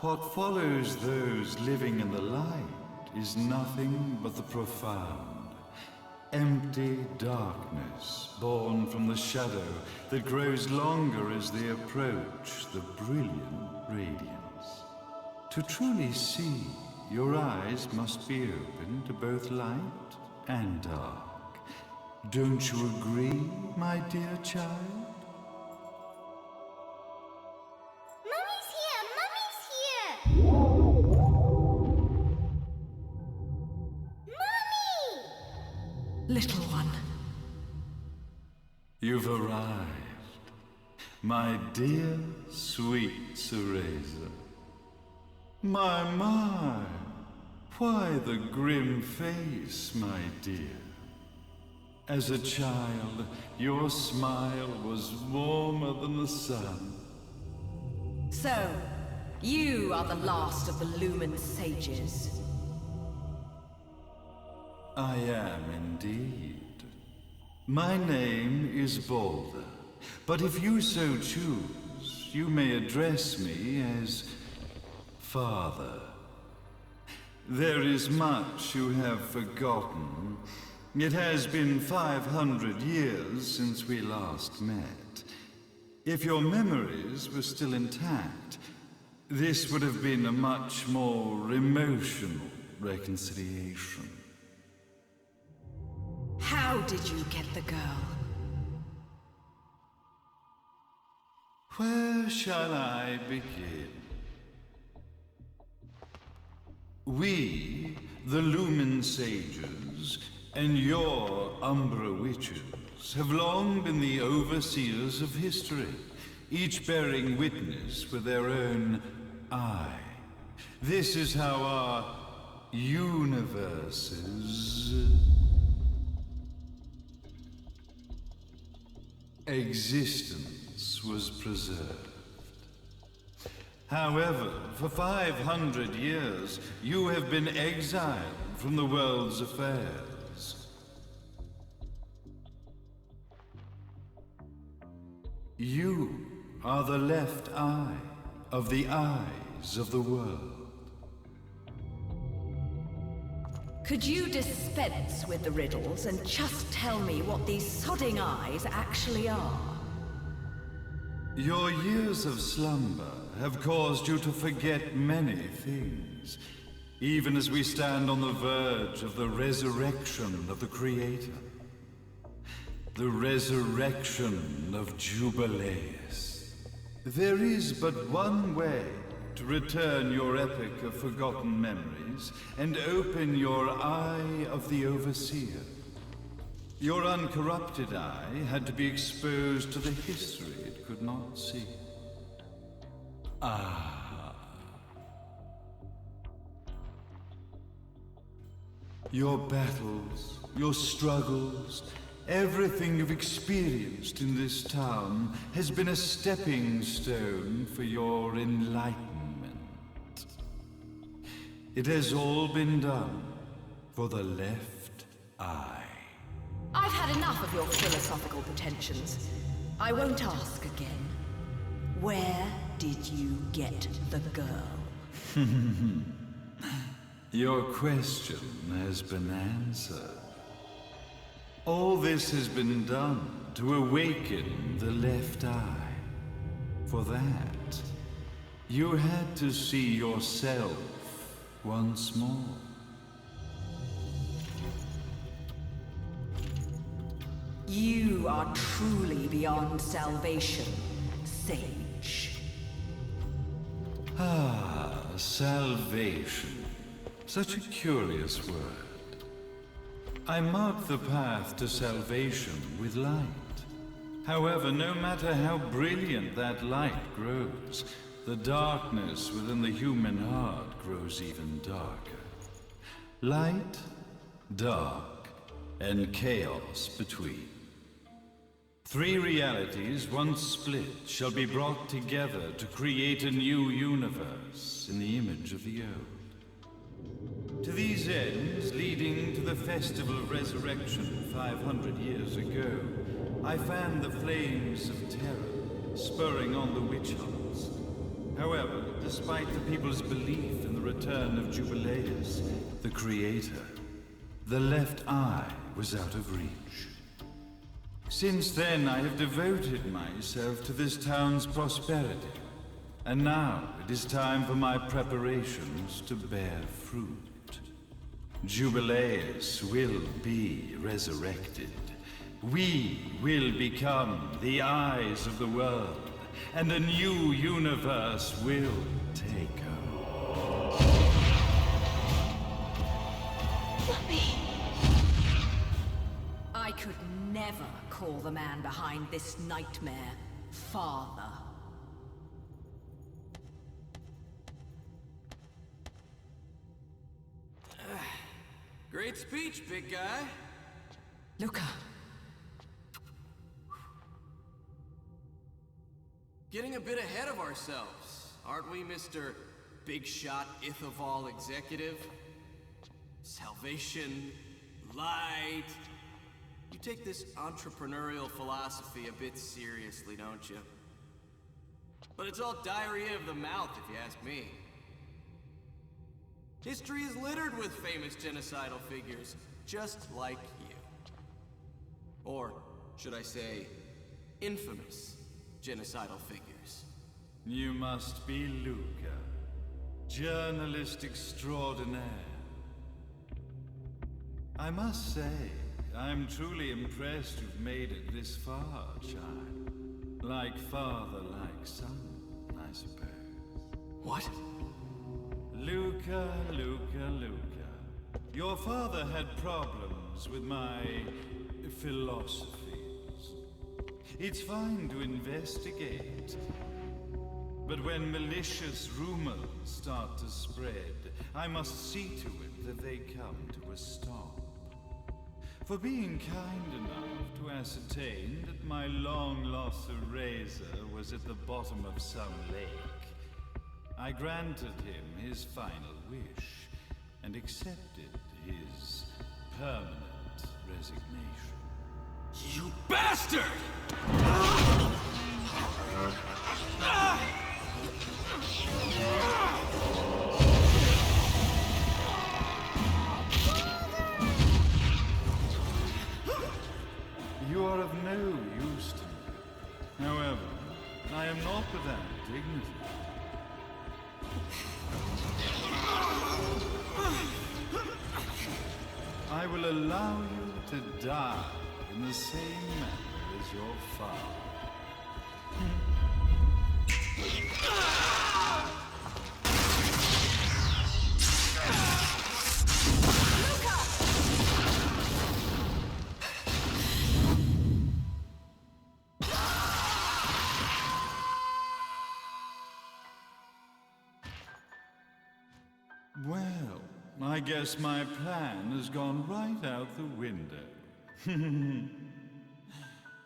What follows those living in the light is nothing but the profound, empty darkness born from the shadow that grows longer as they approach the brilliant radiance. To truly see, your eyes must be open to both light and dark. Don't you agree, my dear child? Mummy's here! Mummy's here! Mummy! Little one. You've arrived, my dear, sweet Cereza. My, why the grim face, my dear? As a child, your smile was warmer than the sun. So, you are the last of the Lumen Sages. I am indeed. My name is Balder, but if you so choose, you may address me as Father. There is much you have forgotten. It has been 500 years since we last met. If your memories were still intact, this would have been a much more emotional reconciliation. How did you get the girl? Where shall I begin? We, the Lumen Sages, and your Umbra Witches have long been the overseers of history, each bearing witness with their own eye. This is how our universe's existence was preserved. However, for 500 years, you have been exiled from the world's affairs. You are the left eye of the eyes of the world. Could you dispense with the riddles and just tell me what these sodding eyes actually are? Your years of slumber have caused you to forget many things, even as we stand on the verge of the resurrection of the Creator. The resurrection of Jubileus. There is but one way to return your epic of forgotten memories and open your eye of the Overseer. Your uncorrupted eye had to be exposed to the history it could not see. Ah. Your battles, your struggles, everything you've experienced in this town has been a stepping stone for your enlightenment. It has all been done for the left eye. I've had enough of your philosophical pretensions. I won't ask again. Where did you get the girl? Your question has been answered. All this has been done to awaken the left eye. For that, you had to see yourself once more. You are truly beyond salvation, sage. Ah, salvation. Such a curious word. I mark the path to salvation with light. However, no matter how brilliant that light grows, the darkness within the human heart grows even darker. Light, dark, and chaos between. Three realities, once split, shall be brought together to create a new universe in the image of the old. To these ends, leading to the Festival of Resurrection 500 years ago, I fanned the flames of terror, spurring on the witch hunts. However, despite the people's belief in the return of Jubileus, the creator, the left eye was out of reach. Since then, I have devoted myself to this town's prosperity. And now it is time for my preparations to bear fruit. Jubileus will be resurrected. We will become the eyes of the world, and a new universe will take over. Mummy! I could never call the man behind this nightmare father. Great speech, big guy. Luca. Getting a bit ahead of ourselves, aren't we, Mr. Big Shot Ithaval Executive? Salvation, light. You take this entrepreneurial philosophy a bit seriously, don't you? But it's all diarrhea of the mouth, if you ask me. History is littered with famous genocidal figures, just like you. Or, should I say, infamous genocidal figures. You must be Luca, journalist extraordinaire. I must say, I'm truly impressed you've made it this far, child. Like father, like son, I suppose. What? Luca, Luca, Luca. Your father had problems with my philosophies. It's fine to investigate. But when malicious rumors start to spread, I must see to it that they come to a stop. For being kind enough to ascertain that my long-lost eraser was at the bottom of some lake, I granted him his final wish and accepted his permanent resignation. You bastard! You are of no use to me. However, I am not without dignity. I will allow you to die in the same manner as your father. Well, I guess my plan has gone right out the window.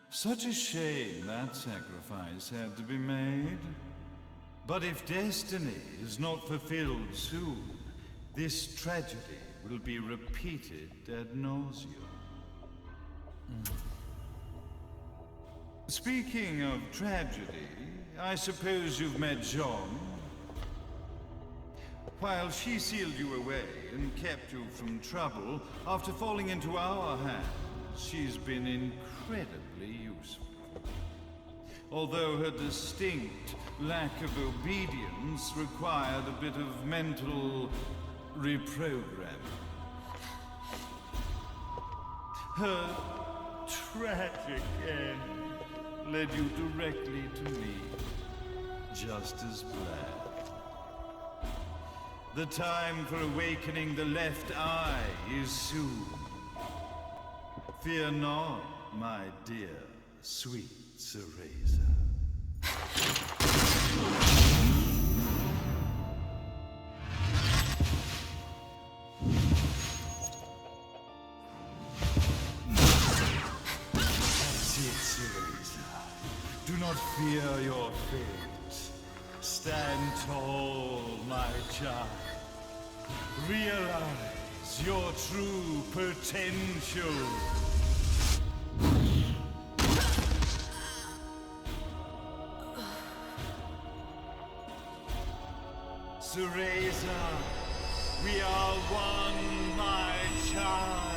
Such a shame that sacrifice had to be made. But if destiny is not fulfilled soon, this tragedy will be repeated ad nauseum. Speaking of tragedy, I suppose you've met Jean. While she sealed you away and kept you from trouble, after falling into our hands, she's been incredibly useful. Although her distinct lack of obedience required a bit of mental reprogramming. Her tragic end led you directly to me, just as planned. The time for awakening the left eye is soon. Fear not, my dear, sweet Cereza. That's it, Cereza. Do not fear your fate. Stand tall, my child. Realize your true potential. Cereza, we are one, my child.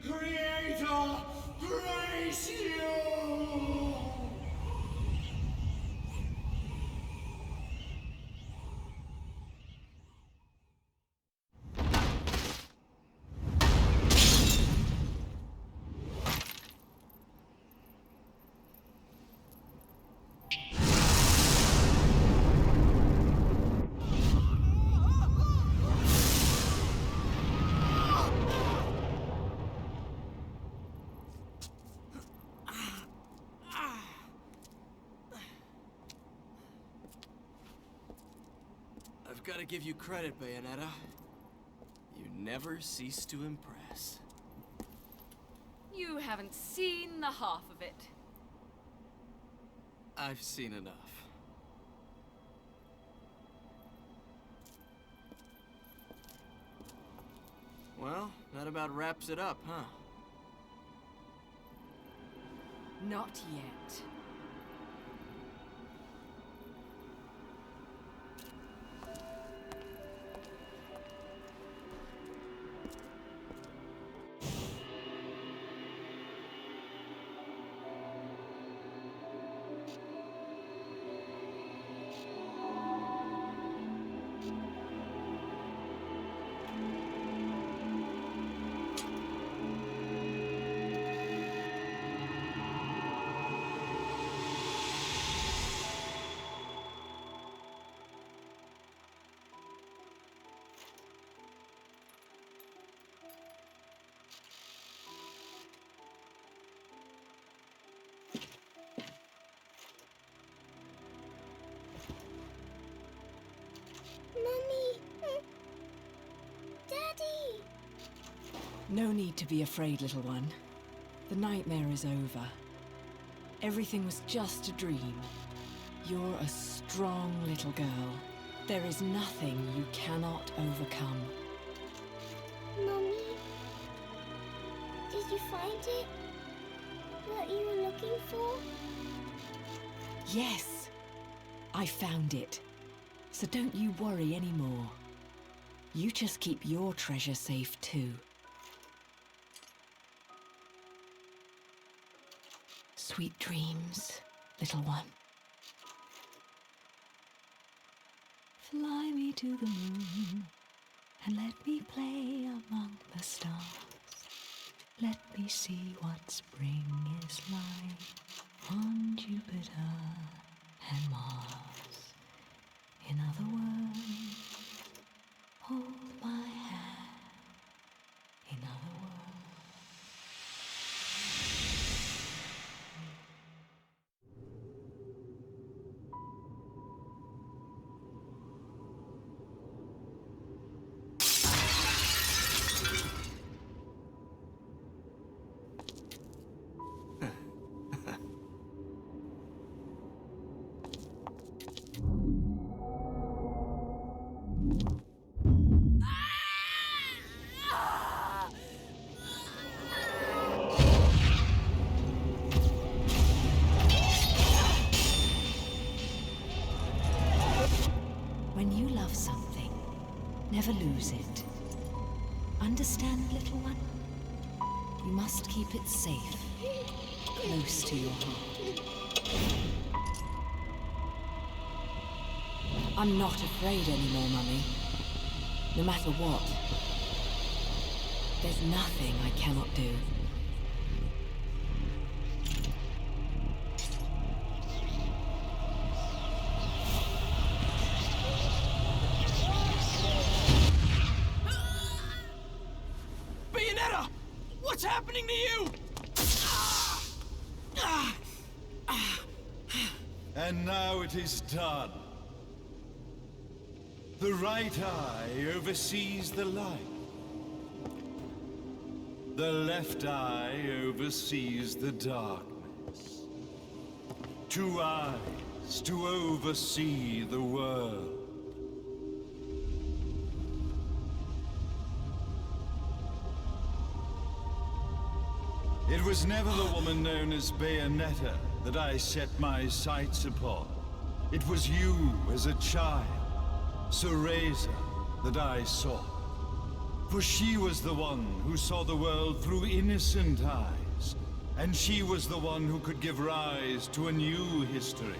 Creator, praise you! I've got to give you credit, Bayonetta. You never cease to impress. You haven't seen the half of it. I've seen enough. Well, that about wraps it up, huh? Not yet. Mummy! Daddy! No need to be afraid, little one. The nightmare is over. Everything was just a dream. You're a strong little girl. There is nothing you cannot overcome. Mummy? Did you find it? What you were looking for? Yes, I found it. So don't you worry anymore. You just keep your treasure safe too. Sweet dreams, little one. Fly me to the moon and let me play among the stars. Let me see what spring is like on Jupiter and Mars. In other words, hold my hand. In other words. When you love something, never lose it. Understand, little one? You must keep it safe, close to your heart. I'm not afraid anymore, Mummy. No matter what. There's nothing I cannot do. Bayonetta! What's happening to you? And now it is done. The right eye oversees the light. The left eye oversees the darkness. Two eyes to oversee the world. It was never the woman known as Bayonetta that I set my sights upon. It was you as a child, Cereza, that I sought. For she was the one who saw the world through innocent eyes, and she was the one who could give rise to a new history.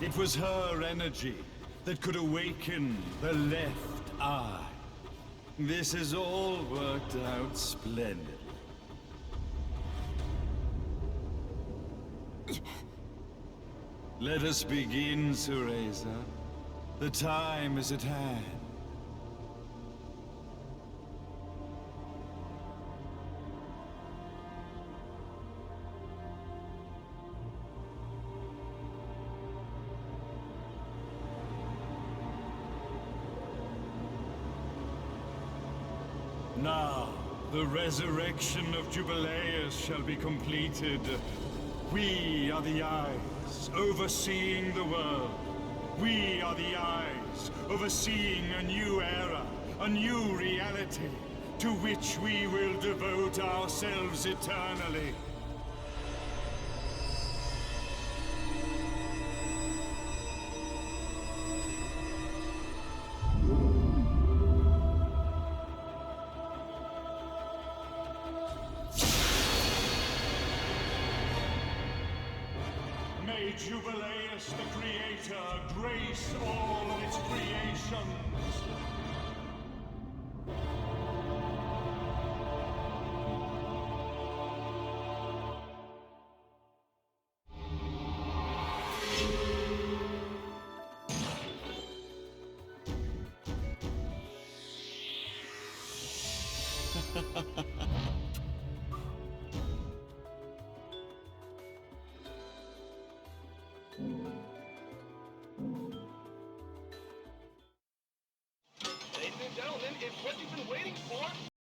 It was her energy that could awaken the left eye. This has all worked out splendidly. Let us begin, Cereza. The time is at hand. Now, the resurrection of Jubileus shall be completed. We are the eyes, overseeing the world. We are the eyes, overseeing a new era, a new reality, to which we will devote ourselves eternally. May Jubileus the Creator grace all of its creations. Ladies and gentlemen, it's what you've been waiting for.